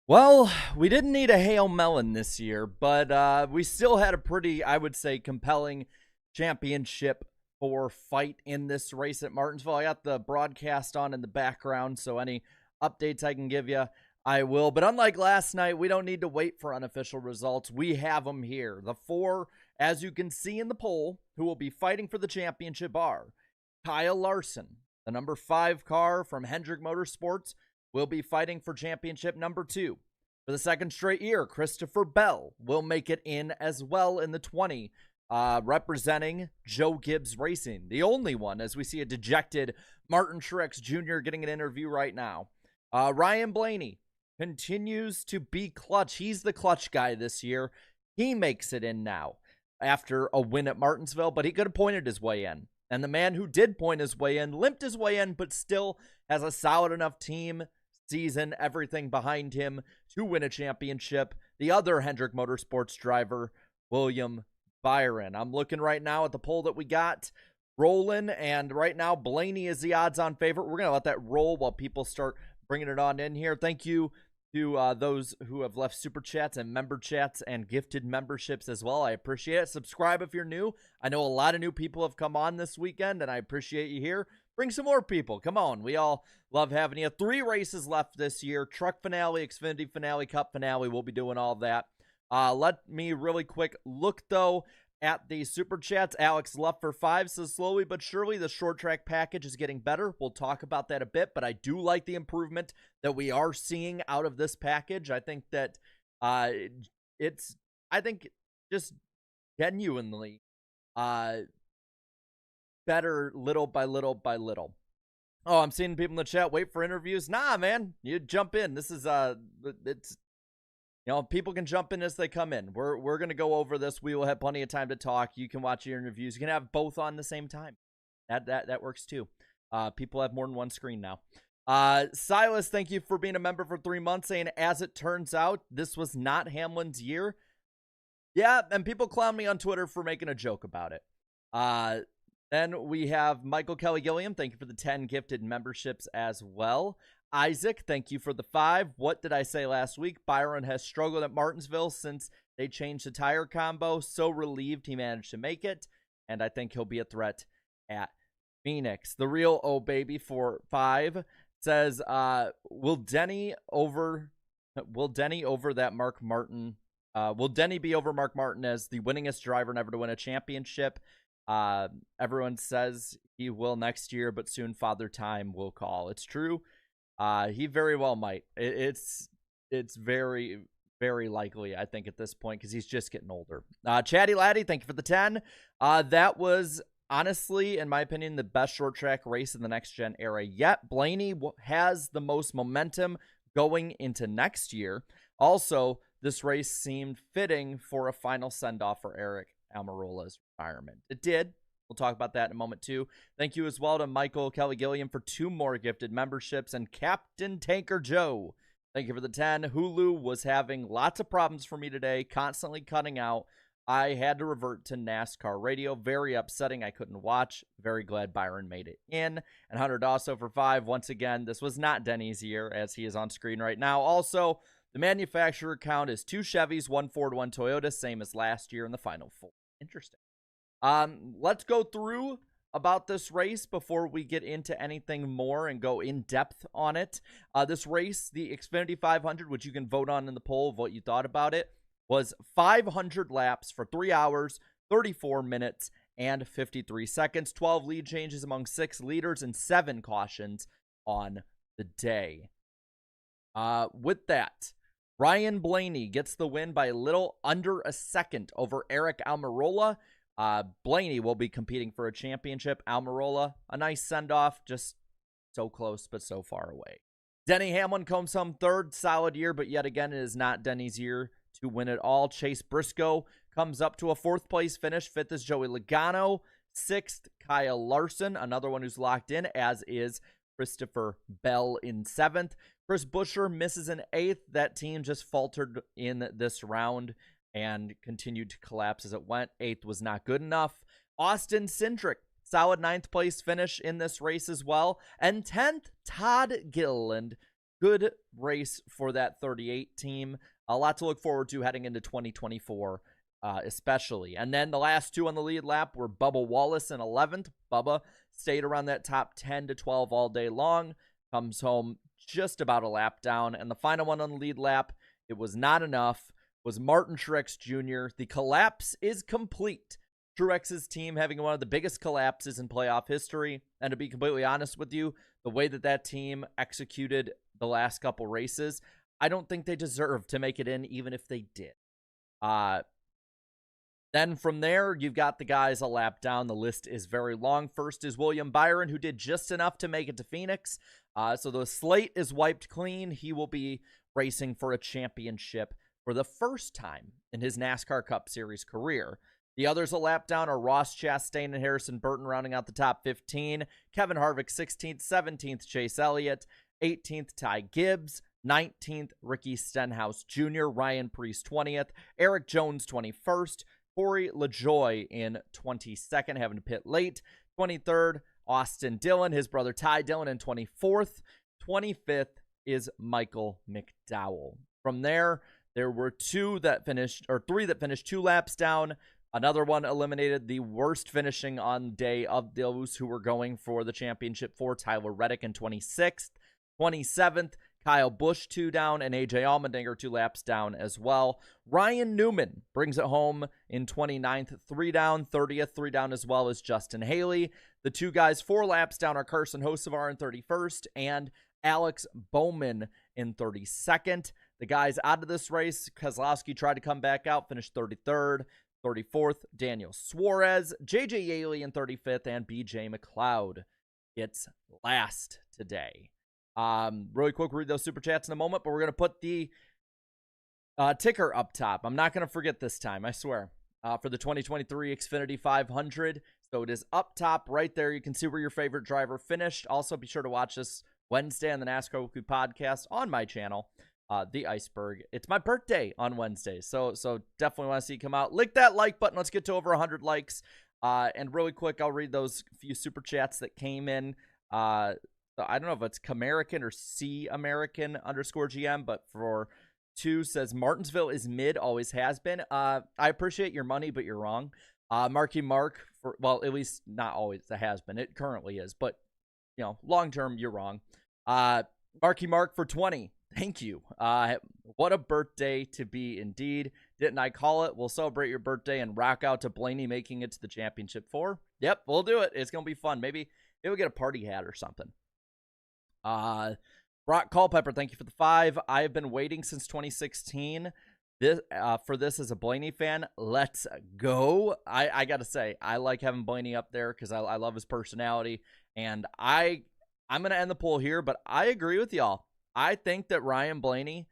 Well, we didn't need a Hail Melon this year, but we still had a pretty, I would say, compelling championship for fight in this race at Martinsville. I got the broadcast on in the background, so any updates I can give you, I will. But unlike last night, we don't need to wait for unofficial results. We have them here. The four, as you can see in the poll, who will be fighting for the championship are Kyle Larson, the number 5 car from Hendrick Motorsports, will be fighting for championship number 2. For the second straight year, Christopher Bell will make it in as well in the 20, representing Joe Gibbs Racing. The only one, as we see a dejected Martin Truex Jr. getting an interview right now. Ryan Blaney continues to be clutch. He's the clutch guy this year. He makes it in now after a win at Martinsville, but he could have pointed his way in. And the man who did point his way in, limped his way in, but still has a solid enough team, season, everything behind him to win a championship. The other Hendrick Motorsports driver, William Byron. I'm looking right now at the poll that we got rolling, and right now Blaney is the odds-on favorite. We're going to let that roll while people start bringing it on in here. Thank you to those who have left super chats and member chats and gifted memberships as well. I appreciate it. Subscribe if you're new. I know a lot of new people have come on this weekend, and I appreciate you here. Bring some more people. Come on. We all love having you. 3 races left this year. Truck finale, Xfinity finale, Cup finale. We'll be doing all of that. Let me really quick look, though, at the super chats. Alex Luff for 5 says, slowly but surely the short track package is getting better. We'll talk about that a bit, but I do like the improvement that we are seeing out of this package. I think that I think just genuinely better little by little by little. Oh, I'm seeing people in the chat wait for interviews. Nah, man, you jump in. This is it's, you know, people can jump in as they come in. We're gonna go over this. We will have plenty of time to talk. You can watch your interviews. You can have both on the same time. That works too. People have more than one screen now. Silas, thank you for being a member for 3 months, saying, as it turns out, this was not Hamlin's year. Yeah, and people clown me on Twitter for making a joke about it. Then we have Michael Kelly Gilliam. Thank you for the 10 gifted memberships as well. Isaac, thank you for the 5. What did I say last week? Byron has struggled at Martinsville since they changed the tire combo. So relieved he managed to make it. And I think he'll be a threat at Phoenix. The real oh baby for 5 says, will Denny be over Mark Martin as the winningest driver never to win a championship? Everyone says he will next year, but soon Father Time will call. It's true. He very well might. It's very, very likely, I think, at this point, because he's just getting older. Chatty Laddie, thank you for the 10. That was, honestly, in my opinion, the best short track race in the next gen era yet. Blaney has the most momentum going into next year. Also, this race seemed fitting for a final send-off for Eric Almirola's retirement. It did. We'll talk about that in a moment, too. Thank you as well to Michael Kelly Gilliam for 2 more gifted memberships. And Captain Tanker Joe, thank you for the 10. Hulu was having lots of problems for me today, constantly cutting out. I had to revert to NASCAR radio. Very upsetting. I couldn't watch. Very glad Byron made it in. And Hunter Dosso for 5. Once again, this was not Denny's year, as he is on screen right now. Also, the manufacturer count is 2 Chevys, 1 Ford, 1 Toyota, same as last year in the Final 4. Interesting. Let's go through about this race before we get into anything more and go in depth on it. This race, the Xfinity 500, which you can vote on in the poll of what you thought about it, was 500 laps for 3 hours, 34 minutes, and 53 seconds. 12 lead changes among 6 leaders and 7 cautions on the day. With that, Ryan Blaney gets the win by a little under a second over Eric Almirola. Blaney will be competing for a championship. Almirola, a nice send-off, just so close but so far away. Denny Hamlin comes home 3rd, solid year, but yet again, it is not Denny's year to win it all. Chase Briscoe comes up to a 4th place finish. 5th is Joey Logano. 6th, Kyle Larson, another one who's locked in, as is Christopher Bell in 7th. Chris Buescher misses an 8th. That team just faltered in this round and continued to collapse as it went. 8th was not good enough. Austin Cindric, solid 9th place finish in this race as well. And 10th, Todd Gilliland good race for that 38 team. A lot to look forward to heading into 2024, especially. And then the last two on the lead lap were Bubba Wallace in 11th. Bubba stayed around that top 10 to 12 all day long, comes home just about a lap down. And the final one on the lead lap, it was not enough, was Martin Truex Jr. The collapse is complete. Truex's team having one of the biggest collapses in playoff history. And to be completely honest with you, the way that team executed the last couple races, I don't think they deserve to make it in, even if they did. Then from there, you've got the guys a lap down. The list is very long. First is William Byron, who did just enough to make it to Phoenix. So the slate is wiped clean. He will be racing for a championship for the first time in his NASCAR Cup Series career. The others a lap down are Ross Chastain and Harrison Burton rounding out the top 15. Kevin Harvick 16th, 17th Chase Elliott, 18th Ty Gibbs, 19th Ricky Stenhouse Jr., Ryan Preece 20th, Eric Jones 21st, Corey LaJoie in 22nd, having to pit late, 23rd Austin Dillon, his brother Ty Dillon in 24th, 25th is Michael McDowell. From there were three that finished 2 laps down. Another one eliminated, the worst finishing on day of those who were going for the championship for Tyler Reddick in 26th. 27th, Kyle Busch 2 down, and AJ Allmendinger 2 laps down as well. Ryan Newman brings it home in 29th, 3 down. 30th, 3 down as well as Justin Haley. The 2 guys 4 laps down are Carson Hocevar in 31st and Alex Bowman in 32nd. The guys out of this race, Keselowski tried to come back out, finished 33rd. 34th, Daniel Suarez, JJ Yaley in 35th, and BJ McLeod. It's last today. Really quick, we'll read those super chats in a moment, but we're going to put the ticker up top. I'm not going to forget this time, I swear, for the 2023 Xfinity 500. So it is up top right there. You can see where your favorite driver finished. Also, be sure to watch this Wednesday on the NASCAR Weekly Podcast on my channel. The Iceberg. It's my birthday on Wednesday, so definitely want to see you come out. Lick that like button. Let's get to over 100 likes. And really quick, I'll read those few super chats that came in. So I don't know if it's Camerican or C_American_GM, but for 2 says Martinsville is mid, always has been. I appreciate your money, but you're wrong. Marky Mark at least not always that has been. It currently is, but long term, you're wrong. Marky Mark for 20. Thank you. What a birthday to be indeed. Didn't I call it? We'll celebrate your birthday and rock out to Blaney making it to the championship 4. Yep, we'll do it. It's going to be fun. Maybe we'll get a party hat or something. Brock Culpepper, thank you for the 5. I have been waiting since 2016 for this as a Blaney fan. Let's go. I got to say, I like having Blaney up there because I love his personality. And I'm going to end the poll here, but I agree with y'all. I think that Ryan Blaney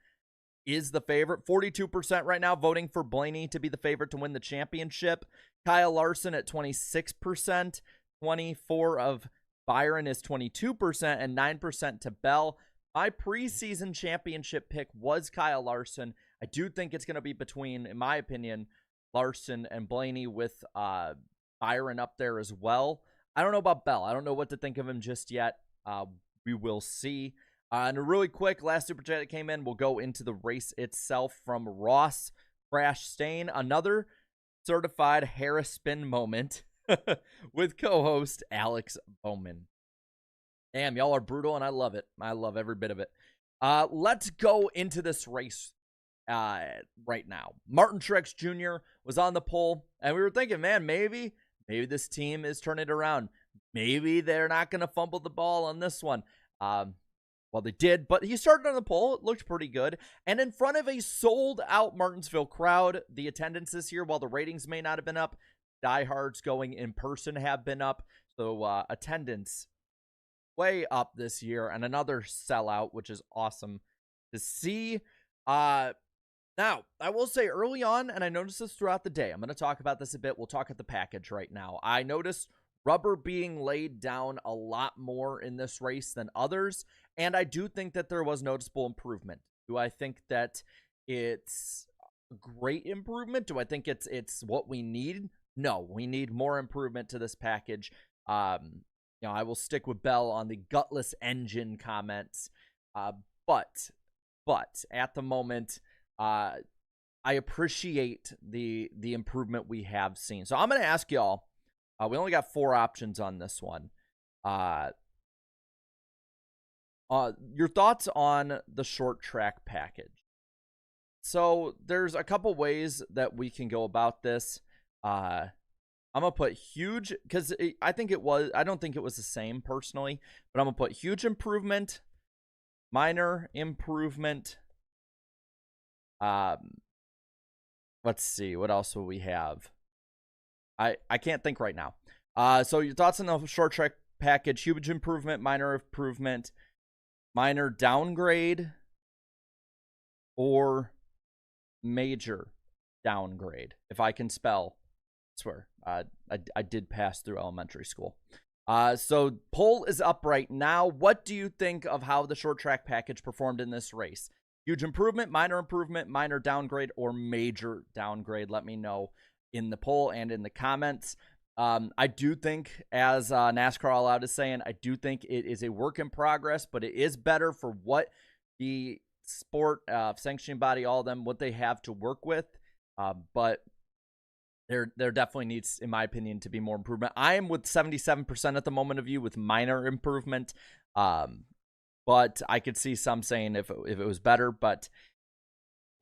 is the favorite. 42% right now voting for Blaney to be the favorite to win the championship. Kyle Larson at 26%. 24% of Byron is 22%, and 9% to Bell. My preseason championship pick was Kyle Larson. I do think it's going to be between, in my opinion, Larson and Blaney with Byron up there as well. I don't know about Bell. I don't know what to think of him just yet. We will see. And a really quick last super chat that came in, we'll go into the race itself from Ross Crash Stain. Another certified Harris spin moment with co-host Alex Bowman. Damn, y'all are brutal, and I love it. I love every bit of it. Let's go into this race right now. Martin Truex Jr. was on the pole, and we were thinking, man, maybe this team is turning it around. Maybe they're not going to fumble the ball on this one. Well, they did, but he started on the pole. It looked pretty good. And in front of a sold-out Martinsville crowd, the attendance this year, while the ratings may not have been up, diehards going in person have been up. So attendance way up this year, and another sellout, which is awesome to see. Now, I will say early on, and I noticed this throughout the day, I'm going to talk about this a bit. We'll talk at the package right now. I noticed rubber being laid down a lot more in this race than others, and I do think that there was noticeable improvement. Do I think that it's a great improvement? Do I think it's what we need? No, we need more improvement to this package. I will stick with Bell on the gutless engine comments. but at the moment, I appreciate the improvement we have seen. So I'm going to ask y'all, we only got 4 options on this one. Your thoughts on the short track package. So there's a couple ways that we can go about this. I'm gonna put huge, because I don't think it was the same personally, but I'm gonna put huge improvement, minor improvement. Let's see, what else will we have? I can't think right now. So your thoughts on the short track package: huge improvement, minor downgrade, or major downgrade. If I can spell, I swear, I did pass through elementary school. So poll is up right now. What do you think of how the short track package performed in this race? Huge improvement, minor downgrade, or major downgrade? Let me know in the poll and in the comments. I do think, as NASCAR All Out is saying, I do think it is a work in progress, but it is better for what the sport, sanctioning body, all of them, what they have to work with. But there definitely needs, in my opinion, to be more improvement. I am with 77% at the moment of you with minor improvement. But I could see some saying if it was better. But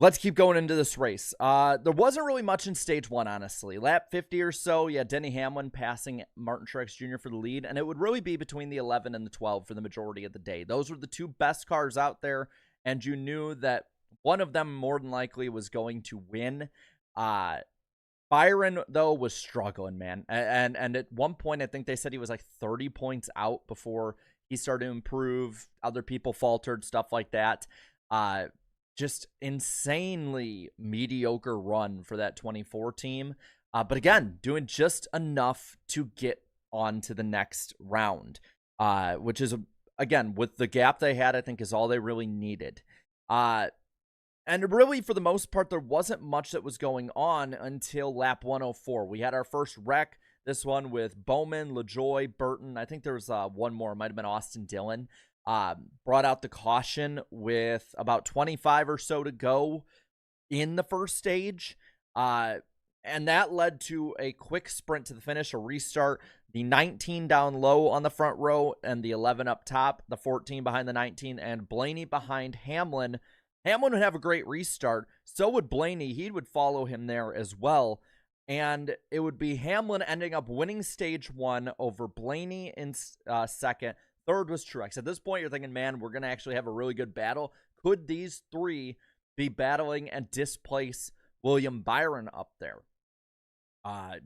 let's keep going into this race. There wasn't really much in stage 1, honestly. Lap 50 or so, yeah, Denny Hamlin passing Martin Truex Jr. for the lead, and it would really be between the 11 and the 12 for the majority of the day. Those were the 2 best cars out there, and you knew that one of them more than likely was going to win. Byron, though, was struggling, man. And at one point, I think they said he was like 30 points out before he started to improve. Other people faltered, stuff like that. Just insanely mediocre run for that 24 team. But again, doing just enough to get on to the next round, which is, again, with the gap they had, I think is all they really needed. And really, for the most part, there wasn't much that was going on until lap 104. We had our first wreck, this one with Bowman, LaJoy, Burton. I think there was one more. It might have been Austin Dillon. Brought out the caution with about 25 or so to go in the first stage. And that led to a quick sprint to the finish, a restart. The 19 down low on the front row and the 11 up top, the 14 behind the 19, and Blaney behind Hamlin. Hamlin would have a great restart. So would Blaney. He would follow him there as well. And it would be Hamlin ending up winning stage 1 over Blaney in second. Third was Truex. At this point, you're thinking, man, we're going to actually have a really good battle. Could these 3 be battling and displace William Byron up there?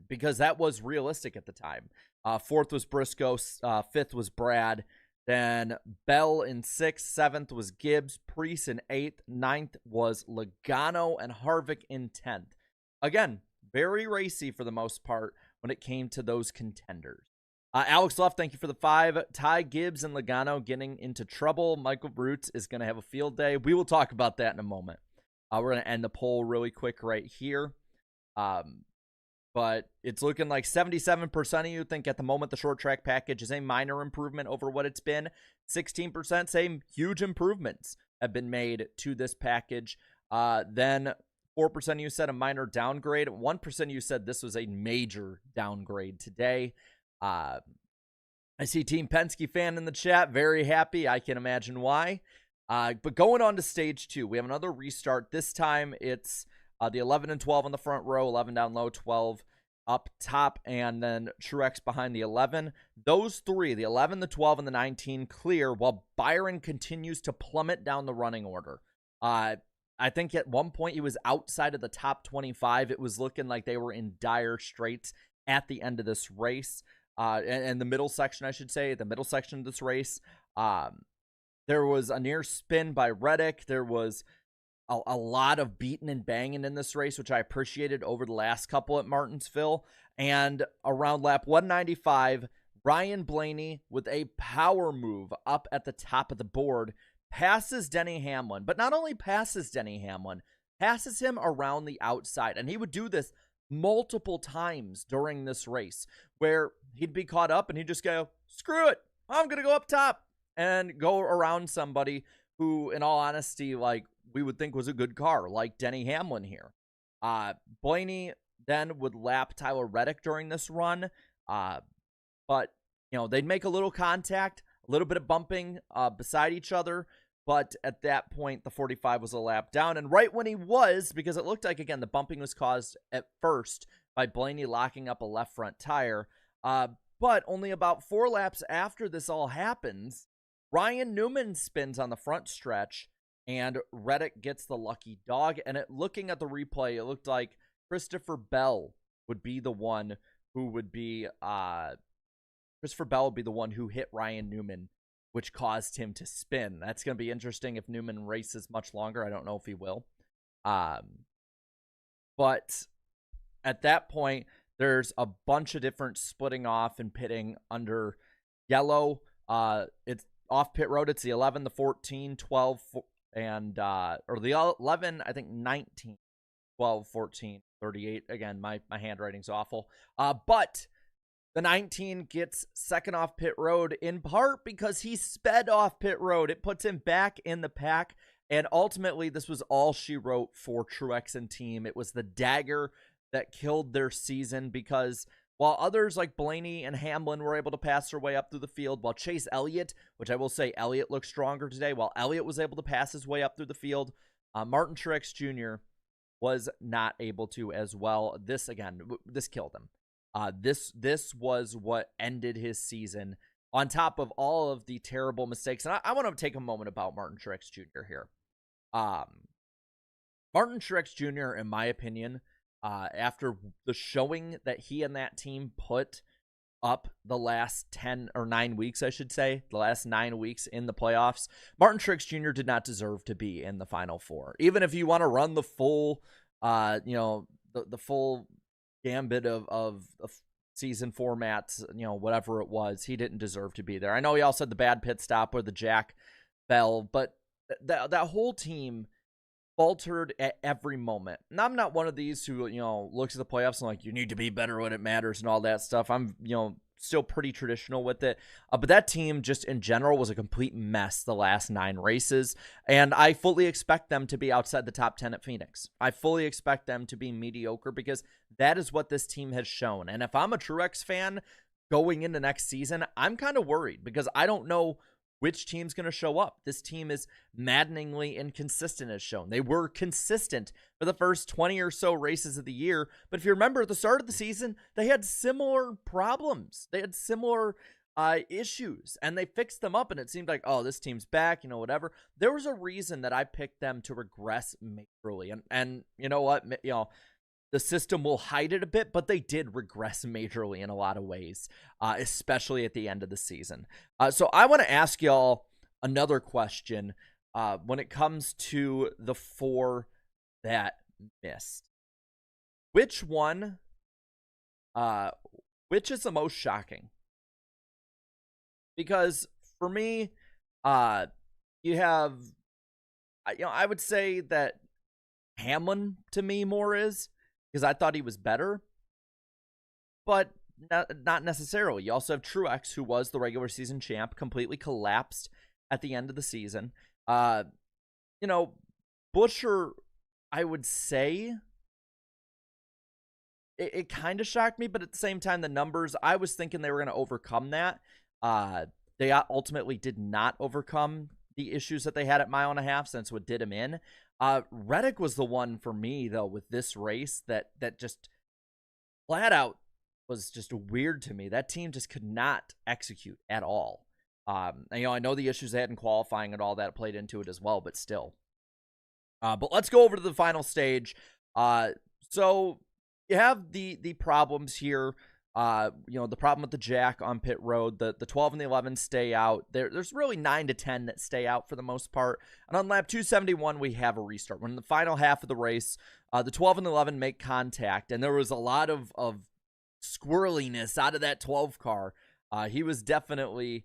Because that was realistic at the time. 4th was Briscoe. 5th was Brad. Then Bell in 6th. 7th was Gibbs. Preece in 8th. 9th was Logano, and Harvick in 10th. Again, very racy for the most part when it came to those contenders. Alex Luff, thank you for the 5. Ty Gibbs and Logano getting into trouble. Michael Roots is going to have a field day. We will talk about that in a moment. We're going to end the poll really quick right here. But it's looking like 77% of you think at the moment the short track package is a minor improvement over what it's been. 16% say huge improvements have been made to this package. Then 4% of you said a minor downgrade. 1% of you said this was a major downgrade today. I see Team Penske fan in the chat. Very happy. I can imagine why. But going on to stage 2, we have another restart. This time it's the 11 and 12 on the front row, 11 down low, 12 up top, and then Truex behind the 11. Those 3, the 11, the 12, and the 19, clear, while Byron continues to plummet down the running order. I think at one point he was outside of the top 25. It was looking like they were in dire straits at the end of this race. And the middle section, I should say, the middle section of this race, there was a near spin by Reddick. There was a lot of beating and banging in this race, which I appreciated over the last couple at Martinsville. And around lap 195, Ryan Blaney, with a power move up at the top of the board, passes Denny Hamlin. But not only passes Denny Hamlin, passes him around the outside. And he would do this multiple times during this race, where he'd be caught up and he'd just go, screw it, I'm going to go up top and go around somebody who, in all honesty, like we would think was a good car, like Denny Hamlin here. Blaney then would lap Tyler Reddick during this run, but they'd make a little contact, a little bit of bumping beside each other. But at that point, the 45 was a lap down. And right when he was, because it looked like, again, the bumping was caused at first by Blaney locking up a left front tire. But only about 4 laps after this all happens, Ryan Newman spins on the front stretch, and Reddick gets the lucky dog. And looking at the replay, it looked like Christopher Bell would be the one who hit Ryan Newman, which caused him to spin. That's going to be interesting if Newman races much longer. I don't know if he will. But at that point, there's a bunch of different splitting off and pitting under yellow. It's off pit road. It's the 11, the 14, 12, and or the 11, I think 19, 12, 14, 38. Again, my handwriting's awful. But the 19 gets second off pit road, in part because he sped off pit road. It puts him back in the pack, and ultimately this was all she wrote for Truex and team. It was the dagger that killed their season, because while others like Blaney and Hamlin were able to pass their way up through the field, while Chase Elliott, which I will say Elliott looked stronger today, while Elliott was able to pass his way up through the field, Martin Truex Jr. was not able to as well. This killed him. This was what ended his season, on top of all of the terrible mistakes. And I want to take a moment about Martin Truex Jr. here. Martin Truex Jr., in my opinion, after the showing that he and that team put up the last 9 weeks, I should say, the last 9 weeks in the playoffs, Martin Truex Jr. did not deserve to be in the Final Four. Even if you want to run the full, the full gambit of season formats, whatever it was, he didn't deserve to be there. I know he also had the bad pit stop where the jack fell, but that whole team faltered at every moment. And I'm not one of these who, looks at the playoffs and like, you need to be better when it matters and all that stuff. I'm, still pretty traditional with it. But that team just in general was a complete mess the last 9 races. And I fully expect them to be outside the top 10 at Phoenix. I fully expect them to be mediocre, because that is what this team has shown. And if I'm a Truex fan going into next season, I'm kind of worried, because I don't know which team's going to show up. This team is maddeningly inconsistent, as shown. They were consistent for the first 20 or so races of the year, but if you remember at the start of the season, they had similar problems. They had similar issues, and they fixed them up, and it seemed like, oh, this team's back, whatever. There was a reason that I picked them to regress majorly, and you know what, the system will hide it a bit, but they did regress majorly in a lot of ways, especially at the end of the season. So I want to ask y'all another question when it comes to the 4 that missed. Which is the most shocking? Because for me, you have, I would say that Hamlin to me more is, because I thought he was better, but not necessarily. You also have Truex, who was the regular season champ, completely collapsed at the end of the season. Buescher, I would say, it kind of shocked me, but at the same time, the numbers, I was thinking they were going to overcome that. They ultimately did not overcome the issues that they had at mile and a half, since what did him in. Reddick was the one for me, though, with this race that just flat out was just weird to me. That team just could not execute at all. I know the issues they had in qualifying and all that played into it as well, but still. But let's go over to the final stage. So you have the problems here. The problem with the jack on pit road, the 12 and the 11 stay out. There's really 9 to 10 that stay out for the most part. And on lap 271, we have a restart. When in the final half of the race, the 12 and the 11 make contact, and there was a lot of squirreliness out of that 12 car. He was definitely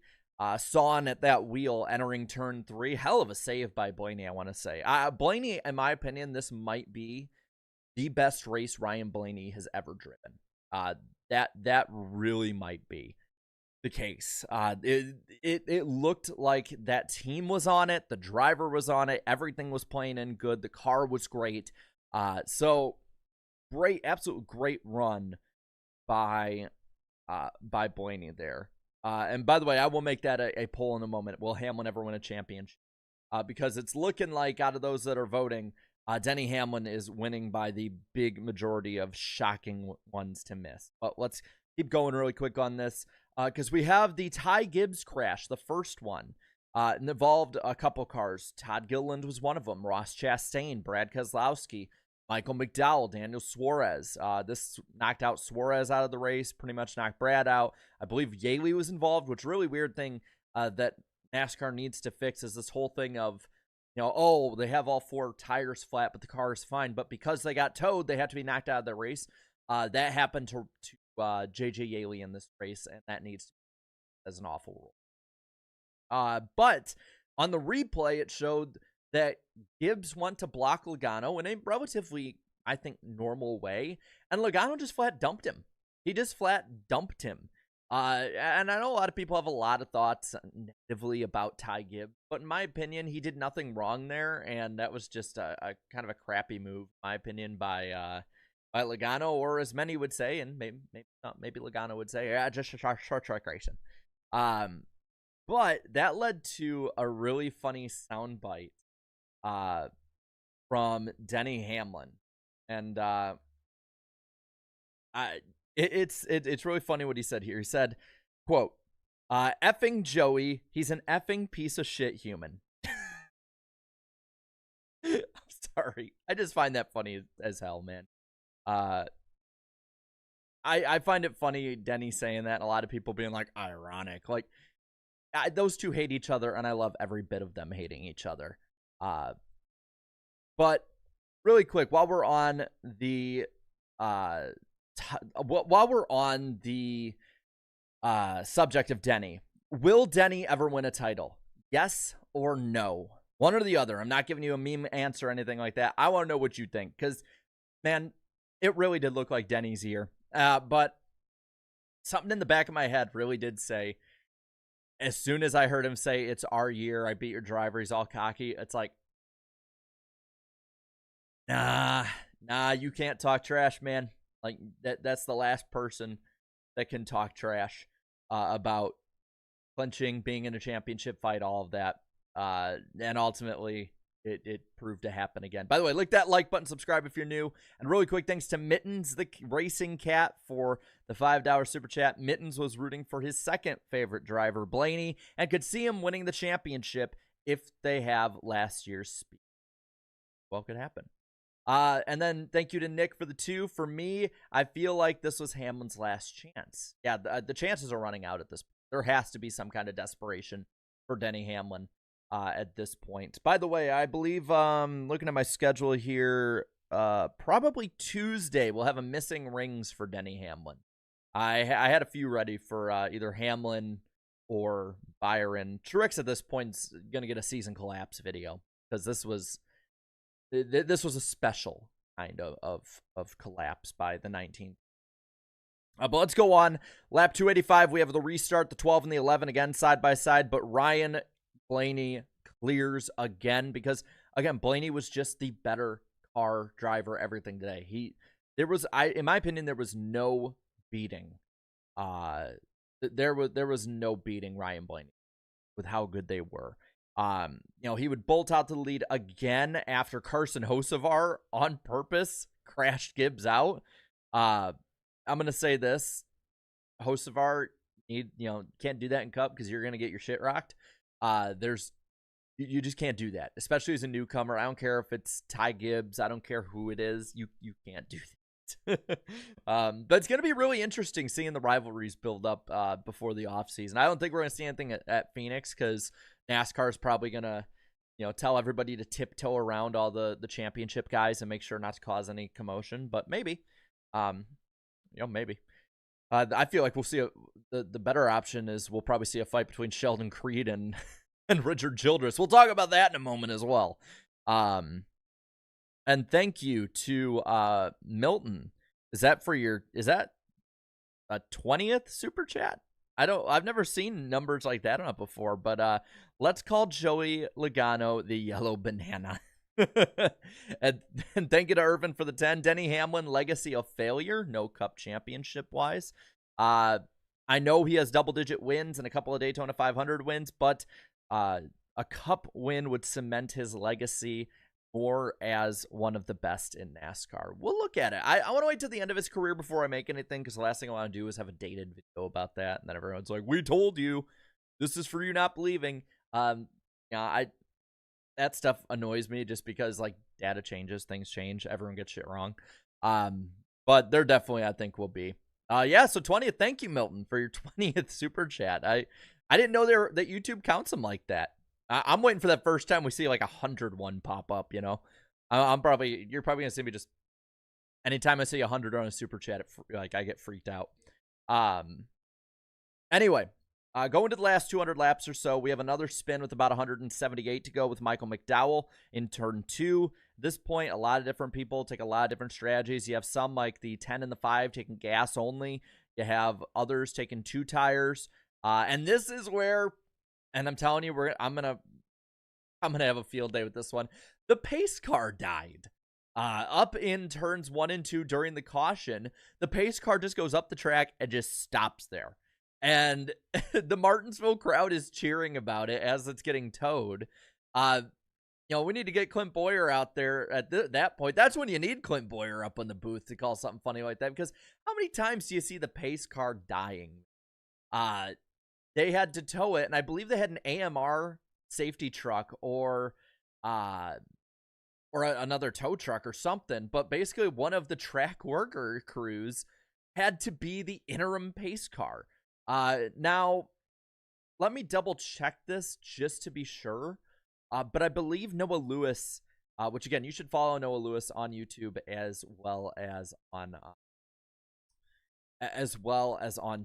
sawing at that wheel entering turn 3. Hell of a save by Blaney, I want to say. Blaney, in my opinion, this might be the best race Ryan Blaney has ever driven. That really might be. the case. It looked like that team was on it. The driver was on it. Everything was playing in good. The car was great. So great, absolute great run by Blaney there. And by the way, I will make that a poll in a moment. Will Hamlin ever win a championship? Because it's looking like out of those that are voting, Denny Hamlin is winning by the big majority of shocking ones to miss. But let's keep going really quick on this because we have the Ty Gibbs crash, the first one. It involved a couple cars. Todd Gilliland was one of them. Ross Chastain, Brad Keselowski, Michael McDowell, Daniel Suarez. This knocked out Suarez out of the race, pretty much knocked Brad out. I believe Yaley was involved, which really weird thing that NASCAR needs to fix is this whole thing of, oh, they have all 4 tires flat, but the car is fine. But because they got towed, they have to be knocked out of the race. That happened to J.J. Yaley in this race, and that needs to be as an awful rule. But on the replay, it showed that Gibbs went to block Logano in a relatively, I think, normal way, and Logano just flat dumped him. He just flat dumped him. And I know a lot of people have a lot of thoughts negatively about Ty Gibbs, but in my opinion, he did nothing wrong there, and that was just a kind of a crappy move, in my opinion, by Logano, or as many would say, and maybe Logano would say, yeah, just a short track racing. But that led to a really funny soundbite from Denny Hamlin, and it's really funny what he said here. He said, quote, effing Joey, he's an effing piece of shit human. I'm sorry. I just find that funny as hell, man. I find it funny, Denny saying that, and a lot of people being like, ironic. Like, those two hate each other, and I love every bit of them hating each other. But really quick, while we're on the subject of Denny, will Denny ever win a title? Yes or no? One or the other. I'm not giving you a meme answer or anything like that. I want to know what you think, because, man, it really did look like Denny's year. But something in the back of my head really did say, as soon as I heard him say, it's our year, I beat your driver, he's all cocky, it's like, nah, you can't talk trash, man. Like, that's the last person that can talk trash about clinching, being in a championship fight, all of that. And ultimately, it proved to happen again. By the way, click that like button, subscribe if you're new. And really quick, thanks to Mittens, the racing cat, for the $5 super chat. Mittens was rooting for his second favorite driver, Blaney, and could see him winning the championship if they have last year's speed. Well, could happen. And then thank you to Nick for the 2. For me, I feel like this was Hamlin's last chance. Yeah, the chances are running out at this point. There has to be some kind of desperation for Denny Hamlin at this point. By the way, I believe, looking at my schedule here, probably Tuesday we'll have a missing rings for Denny Hamlin. I had a few ready for either Hamlin or Byron. Truex at this point is going to get a season collapse video, because this was a special kind of collapse by the 19th. But let's go on. Lap 285, we have the restart, the 12 and the 11 again side by side, but Ryan Blaney clears again, because, again, Blaney was just the better car driver, everything today. In my opinion, there was no beating. There was no beating Ryan Blaney with how good they were. He would bolt out to the lead again after Carson Hocevar on purpose crashed Gibbs out. I'm going to say this. Hocevar, can't do that in Cup because you're going to get your shit rocked. You just can't do that, especially as a newcomer. I don't care if it's Ty Gibbs. I don't care who it is. You can't do that. But it's going to be really interesting seeing the rivalries build up before the offseason. I don't think we're going to see anything at Phoenix, because NASCAR is probably going to tell everybody to tiptoe around all the championship guys and make sure not to cause any commotion. But maybe. Maybe. I feel like we'll see the better option is we'll probably see a fight between Sheldon Creed and Richard Childress. We'll talk about that in a moment as well. And thank you to Milton. Is that a 20th super chat? I've never seen numbers like that on it before, but let's call Joey Logano the yellow banana. and thank you to Irvin for the 10. Denny Hamlin, legacy of failure, no cup championship wise. I know he has double-digit wins and a couple of Daytona 500 wins, but a cup win would cement his legacy more as one of the best in NASCAR. We'll look at it. I want to wait till the end of his career before I make anything, because the last thing I want to do is have a dated video about that, and then everyone's like, "We told you, this is for you not believing." That stuff annoys me just because like data changes, things change, everyone gets shit wrong. But there definitely, I think, will be. Yeah, so 20th. Thank you, Milton, for your 20th super chat. I didn't know that YouTube counts them like that. I'm waiting for that first time we see like 101 pop up, you know. You're probably gonna see me just anytime I see 100 on a super chat, like I get freaked out. Anyway, going to the last 200 laps or so, we have another spin with about 178 to go with Michael McDowell in turn 2. At this point, a lot of different people take a lot of different strategies. You have some like the 10 and the 5 taking gas only. You have others taking 2 tires. And this is where, and I'm telling you, I'm gonna have a field day with this one. The pace car died. Up in turns 1 and 2 during the caution, the pace car just goes up the track and just stops there. And the Martinsville crowd is cheering about it as it's getting towed. We need to get Clint Boyer out there at that point. That's when you need Clint Boyer up on the booth to call something funny like that, because how many times do you see the pace car dying? They had to tow it, and I believe they had an AMR safety truck or another tow truck or something, but basically one of the track worker crews had to be the interim pace car. Now, let me double check this just to be sure. But I believe Noah Lewis, which again, you should follow Noah Lewis on YouTube as well as on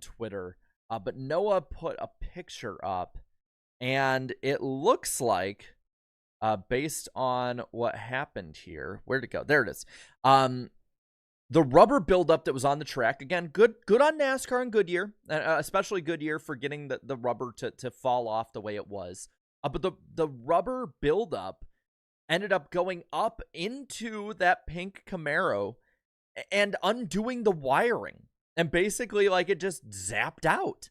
Twitter. But Noah put a picture up, and it looks like, based on what happened here, where'd it go? There it is. The rubber buildup that was on the track, again, good on NASCAR and Goodyear, especially Goodyear for getting the rubber to fall off the way it was. But the rubber buildup ended up going up into that pink Camaro and undoing the wiring. And basically, like, it just zapped out.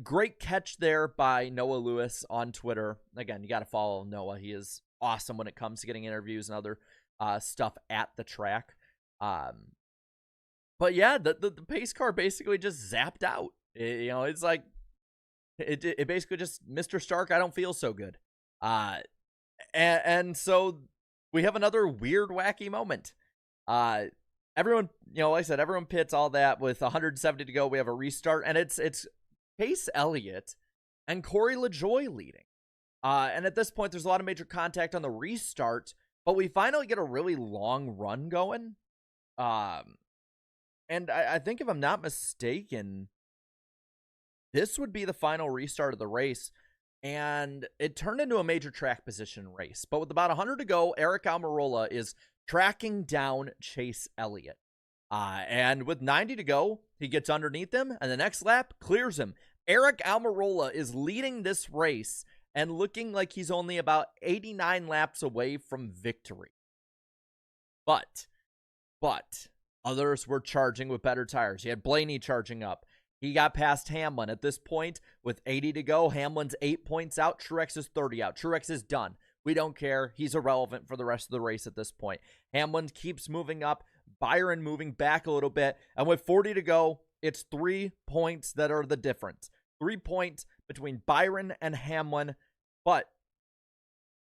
Great catch there by Noah Lewis on Twitter. Again, you got to follow Noah. He is awesome when it comes to getting interviews and other stuff at the track. But yeah, the pace car basically just zapped out. It's like it basically just, Mr. Stark, I don't feel so good. And so we have another weird, wacky moment. Everyone, like I said, everyone pits all that with 170 to go. We have a restart, and it's Chase Elliott and Corey LaJoie leading. And at this point, there's a lot of major contact on the restart, but we finally get a really long run going. And I think, if I'm not mistaken, this would be the final restart of the race, and it turned into a major track position race. But with about 100 to go, Eric Almirola is tracking down Chase Elliott. And with 90 to go, he gets underneath him, and the next lap clears him. Eric Almirola is leading this race and looking like he's only about 89 laps away from victory. But others were charging with better tires. You had Blaney charging up. He got past Hamlin. At this point, with 80 to go, Hamlin's 8 points out. Truex is 30 out. Truex is done. We don't care. He's irrelevant for the rest of the race at this point. Hamlin keeps moving up. Byron moving back a little bit. And with 40 to go, it's 3 points that are the difference. 3 points between Byron and Hamlin. But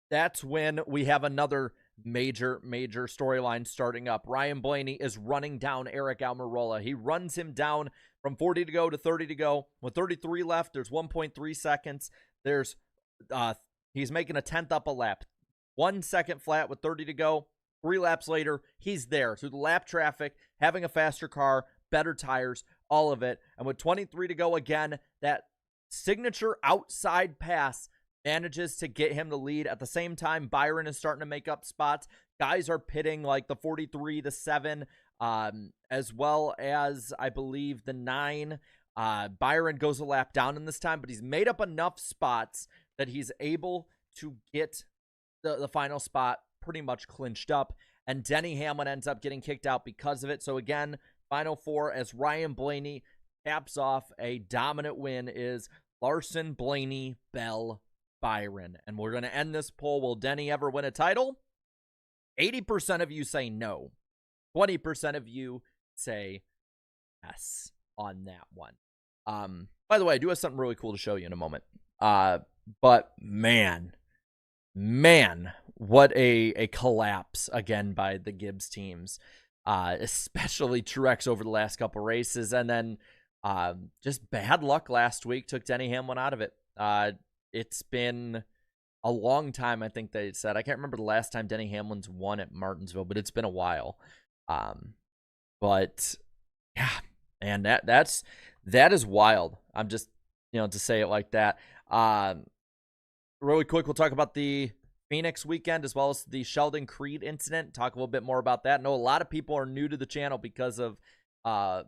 that's when we have another major storyline starting up. Ryan Blaney is running down Eric Almirola. He runs him down from 40 to go to 30 to go. With 33 left, there's 1.3 seconds. He's making a 10th up a lap. 1 second flat with 30 to go. 3 laps later, he's there through the lap traffic, having a faster car, better tires, all of it. And with 23 to go again, that signature outside pass manages to get him the lead. At the same time, Byron is starting to make up spots. Guys are pitting like the 43, the 7, as well as, I believe, the 9. Byron goes a lap down in this time, but he's made up enough spots that he's able to get the final spot pretty much clinched up, and Denny Hamlin ends up getting kicked out because of it. So again, final four as Ryan Blaney caps off a dominant win is Larson, Blaney, Bell, Byron. And we're going to end this poll. Will Denny ever win a title? 80% of you say no. 20% of you say yes on that one. By the way, I do have something really cool to show you in a moment. But man, what a collapse again by the Gibbs teams, especially Truex over the last couple races. And then just bad luck last week took Denny Hamlin out of it. It's been a long time, I think they said. I can't remember the last time Denny Hamlin's won at Martinsville, but it's been a while. But yeah, and that is wild. I'm just, to say it like that. Really quick, we'll talk about the Phoenix weekend as well as the Sheldon Creed incident. Talk a little bit more about that. I know a lot of people are new to the channel because of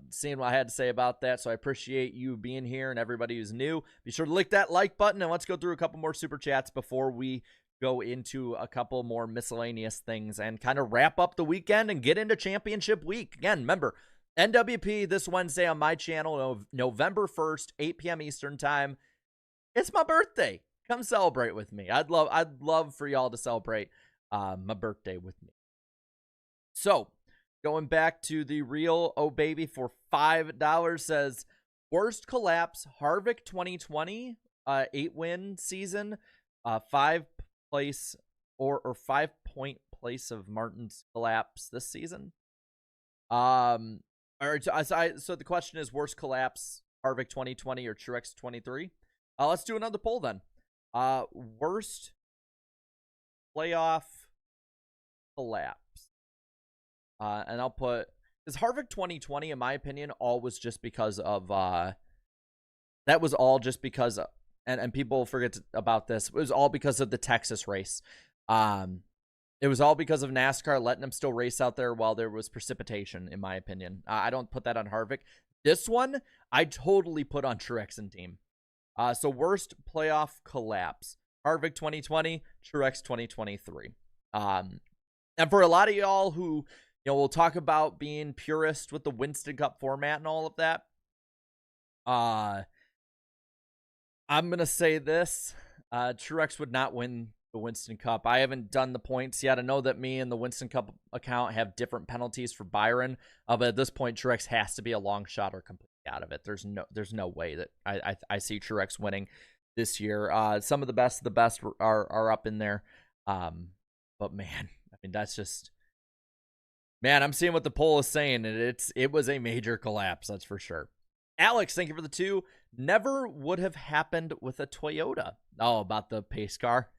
seeing what I had to say about that, so I appreciate you being here and everybody who's new. Be sure to click that like button, and let's go through a couple more super chats before we go into a couple more miscellaneous things and kind of wrap up the weekend and get into championship week. Again, remember, NWP this Wednesday on my channel, November 1st, 8 p.m. Eastern time. It's my birthday. Come celebrate with me. I'd love for y'all to celebrate my birthday with me. So, going back to the real Oh Baby for $5 says, worst collapse, Harvick 2020, 8-win season, 5 place or 5-point place of Martin's collapse this season. All right, so the question is worst collapse, Harvick 2020 or Truex 23? Let's do another poll then. Worst playoff collapse. And I'll put, because Harvick 2020, in my opinion, all was just because of, that was all just because, and people forget about this, it was all because of the Texas race. It was all because of NASCAR letting him still race out there while there was precipitation, in my opinion. I don't put that on Harvick. This one, I totally put on Truex and team. So worst playoff collapse, Harvick 2020, Truex 2023. And for a lot of y'all who, we'll talk about being purist with the Winston Cup format and all of that. I'm going to say this. Truex would not win the Winston Cup. I haven't done the points yet. I know that me and the Winston Cup account have different penalties for Byron. But at this point, Truex has to be a long shot or completely out of it. There's no way that I see Truex winning this year. Some of the best are up in there. But man, I mean, that's just... Man, I'm seeing what the poll is saying, and it was a major collapse, that's for sure. Alex, thank you for the 2. Never would have happened with a Toyota. Oh, about the pace car.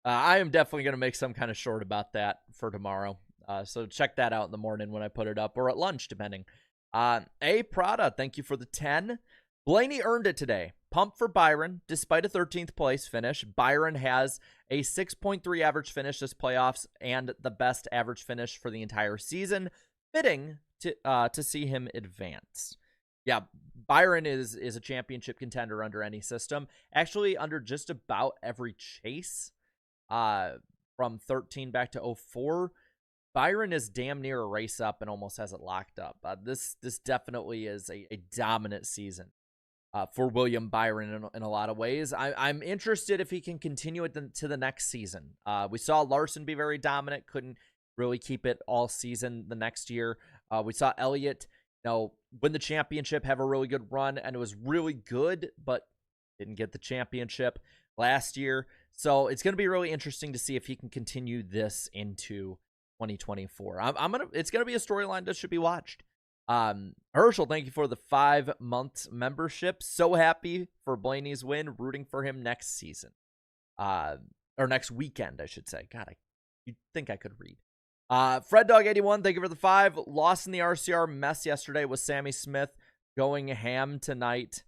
I am definitely going to make some kind of short about that for tomorrow. So check that out in the morning when I put it up, or at lunch, depending. A Prada, thank you for the 10. Blaney earned it today. Pump for Byron. Despite a 13th place finish, Byron has a 6.3 average finish this playoffs and the best average finish for the entire season. Fitting to see him advance. Yeah, Byron is a championship contender under any system. Actually, under just about every chase from 13 back to 04. Byron is damn near a race up and almost has it locked up. This definitely is a dominant season for William Byron in a lot of ways. I'm interested if he can continue it to the next season. We saw Larson be very dominant, couldn't really keep it all season the next year. We saw Elliott, win the championship, have a really good run, and it was really good, but didn't get the championship last year. So it's going to be really interesting to see if he can continue this into 2024. It's going to be a storyline that should be watched. Herschel, thank you for the 5 months membership. So happy for Blaney's win, rooting for him next season. Or next weekend, I should say. God, you'd think I could read. FredDog81, thank you for the 5. Lost in the RCR mess yesterday with Sammy Smith going ham tonight.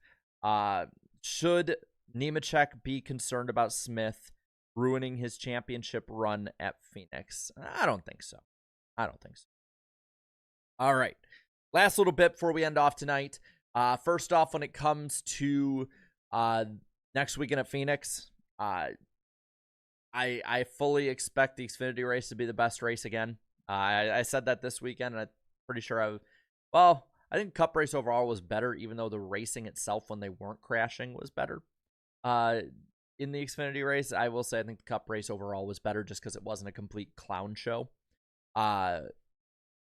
Should Nemechek be concerned about Smith ruining his championship run at Phoenix? I don't think so. All right. Last little bit before we end off tonight. First off, when it comes to next weekend at Phoenix, I fully expect the Xfinity race to be the best race again. I said that this weekend, and I'm pretty sure I think Cup race overall was better, even though the racing itself, when they weren't crashing, was better. In the Xfinity race, I will say I think the Cup race overall was better just because it wasn't a complete clown show.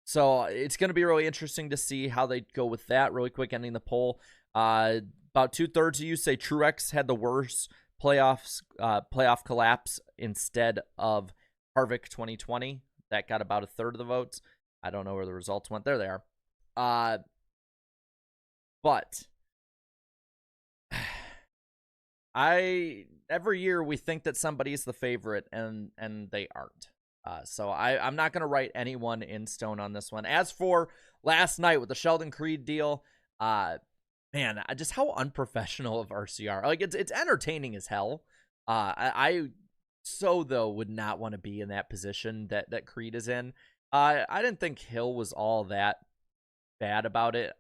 So it's going to be really interesting to see how they go with that. Really quick, ending the poll. About 2/3 of you say Truex had the worst playoff collapse instead of Harvick 2020. That got about 1/3 of the votes. I don't know where the results went. There they are. But every year we think that somebody's the favorite, and they aren't. So I'm not going to write anyone in stone on this one. As for last night with the Sheldon Creed deal, man, just how unprofessional of RCR. Like, it's entertaining as hell. I though would not want to be in that position that Creed is in. I didn't think Hill was all that bad about it.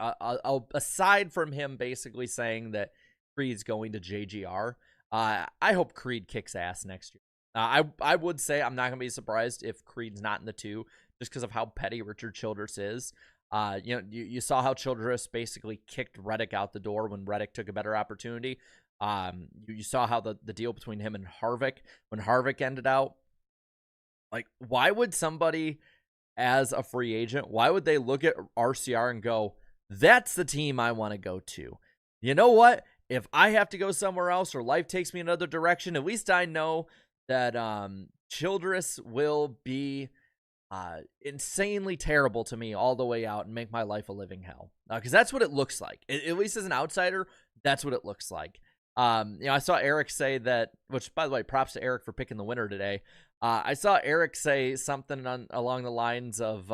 Aside from him basically saying that Creed's going to JGR, I hope Creed kicks ass next year. I would say I'm not going to be surprised if Creed's not in the 2, just because of how petty Richard Childress is. You saw how Childress basically kicked Reddick out the door when Reddick took a better opportunity. You saw how the deal between him and Harvick, when Harvick ended out. Like, why would somebody as a free agent, why would they look at RCR and go, that's the team I want to go to? You know what? If I have to go somewhere else or life takes me another direction, at least I know that Childress will be insanely terrible to me all the way out and make my life a living hell. Because that's what it looks like. At least as an outsider, that's what it looks like. I saw Eric say that, which, by the way, props to Eric for picking the winner today. I saw Eric say something along the lines of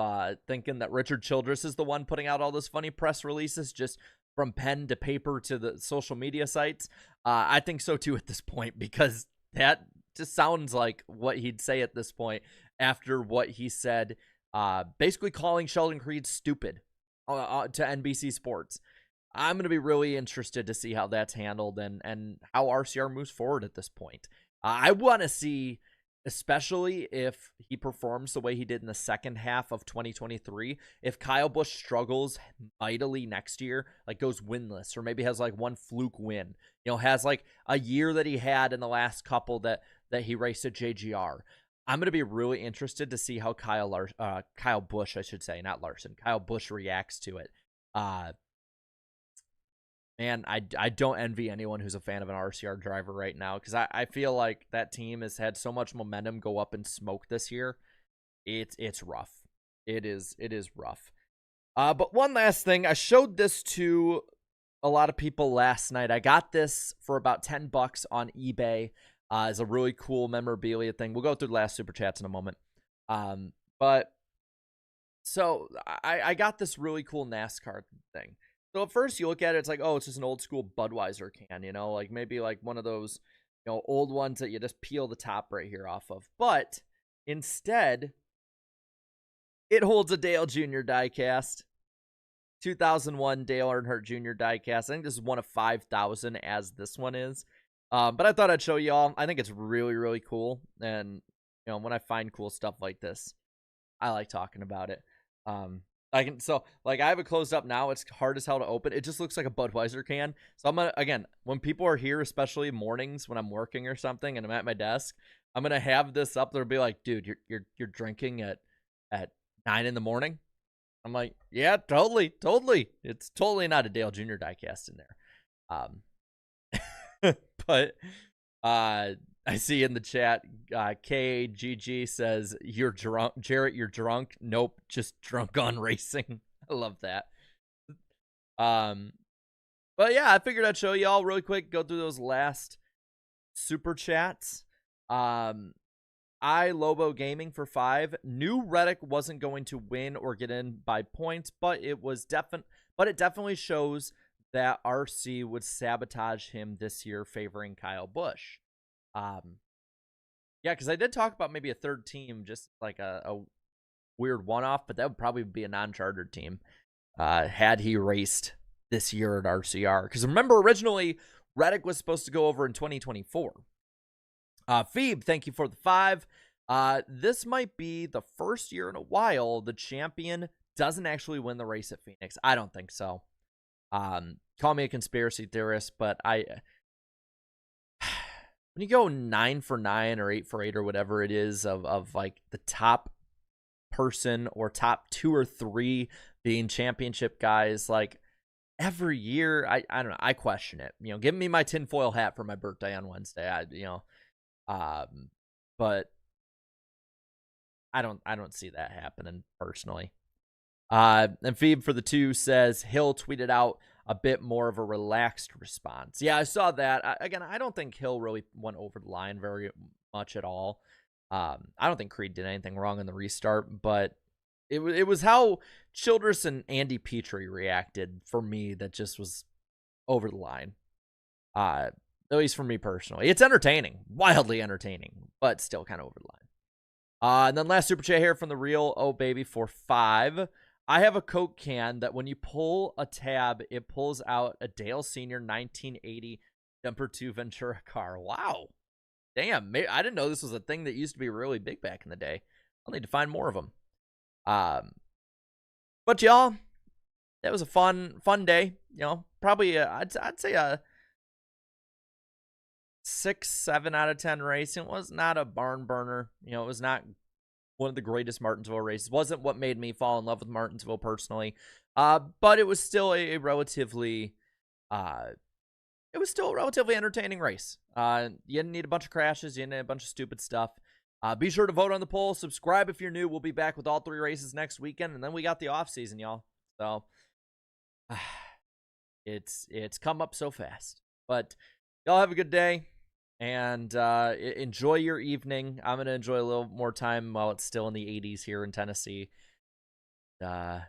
thinking that Richard Childress is the one putting out all those funny press releases, just from pen to paper to the social media sites. I think so too at this point, because that just sounds like what he'd say at this point after what he said, basically calling Sheldon Creed stupid to NBC Sports. I'm going to be really interested to see how that's handled and how RCR moves forward at this point. I want to see, especially if he performs the way he did in the second half of 2023, if Kyle Busch struggles mightily next year, like goes winless, or maybe has like one fluke win, has like a year that he had in the last couple that he raced at JGR. I'm going to be really interested to see how Kyle Busch, I should say, not Larson, Kyle Busch reacts to it. Man, I don't envy anyone who's a fan of an RCR driver right now, because I feel like that team has had so much momentum go up in smoke this year. It's rough. It is rough. But one last thing, I showed this to a lot of people last night. I got this for about $10 on eBay. It's a really cool memorabilia thing. We'll go through the last super chats in a moment. But so I got this really cool NASCAR thing. So at first you look at it, it's like, oh, it's just an old school Budweiser can, like maybe like one of those, old ones that you just peel the top right here off of. But instead, it holds a Dale Jr. diecast. 2001 Dale Earnhardt Jr. diecast. I think this is one of 5,000, as this one is. But I thought I'd show y'all. I think it's really, really cool. And, when I find cool stuff like this, I like talking about it. I have it closed up now. It's hard as hell to open. It just looks like a Budweiser can. So I'm going to, again, when people are here, especially mornings when I'm working or something and I'm at my desk, I'm going to have this up. They'll be like, dude, you're drinking at 9 in the morning. I'm like, yeah, totally. It's totally not a Dale Jr. diecast in there. But I see in the chat, KGG says, you're drunk. Jarrett, you're drunk. Nope, just drunk on racing. I love that. But yeah, I figured I'd show y'all really quick, go through those last super chats. Lobo Gaming for 5. Knew Reddick wasn't going to win or get in by points, but it definitely shows that RC would sabotage him this year, favoring Kyle Busch. Yeah, because I did talk about maybe a third team, just like a weird one-off, but that would probably be a non-chartered team had he raced this year at RCR. Because remember, originally, Reddick was supposed to go over in 2024. Phoebe, thank you for the 5. This might be the first year in a while the champion doesn't actually win the race at Phoenix. I don't think so. Call me a conspiracy theorist, but when you go 9 for 9 or 8 for 8 or whatever it is of like the top person or top 2 or 3 being championship guys, like every year, I don't know, I question it. Give me my tinfoil hat for my birthday on Wednesday. But I don't see that happening personally. And Phoebe for the 2 says Hill tweeted out a bit more of a relaxed response. Yeah, I saw that. Again, I don't think Hill really went over the line very much at all. I don't think Creed did anything wrong in the restart, but it was how Childress and Andy Petrie reacted for me that just was over the line. At least for me personally. It's entertaining, wildly entertaining, but still kind of over the line. And then last super chat here from the real Oh Baby for 5. I have a Coke can that when you pull a tab, it pulls out a Dale Sr. 1980 Jumper 2 Ventura car. Wow. Damn, I didn't know this was a thing that used to be really big back in the day. I'll need to find more of them. But y'all, that was a fun day. Probably I'd say a 6-7 out of 10 race. It was not a barn burner. It was not one of the greatest Martinsville races. It wasn't what made me fall in love with Martinsville personally. But it was still a relatively entertaining race. You didn't need a bunch of crashes. You didn't need a bunch of stupid stuff. Be sure to vote on the poll. Subscribe if you're new. We'll be back with all 3 races next weekend, and then we got the off season, y'all. So it's come up so fast. But y'all have a good day, and enjoy your evening. I'm gonna enjoy a little more time while it's still in the 80s here in Tennessee. Yeah,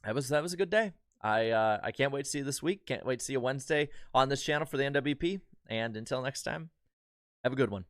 that was a good day. I can't wait to see you this week. Can't wait to see you Wednesday on this channel for the NWP. And until next time, have a good one.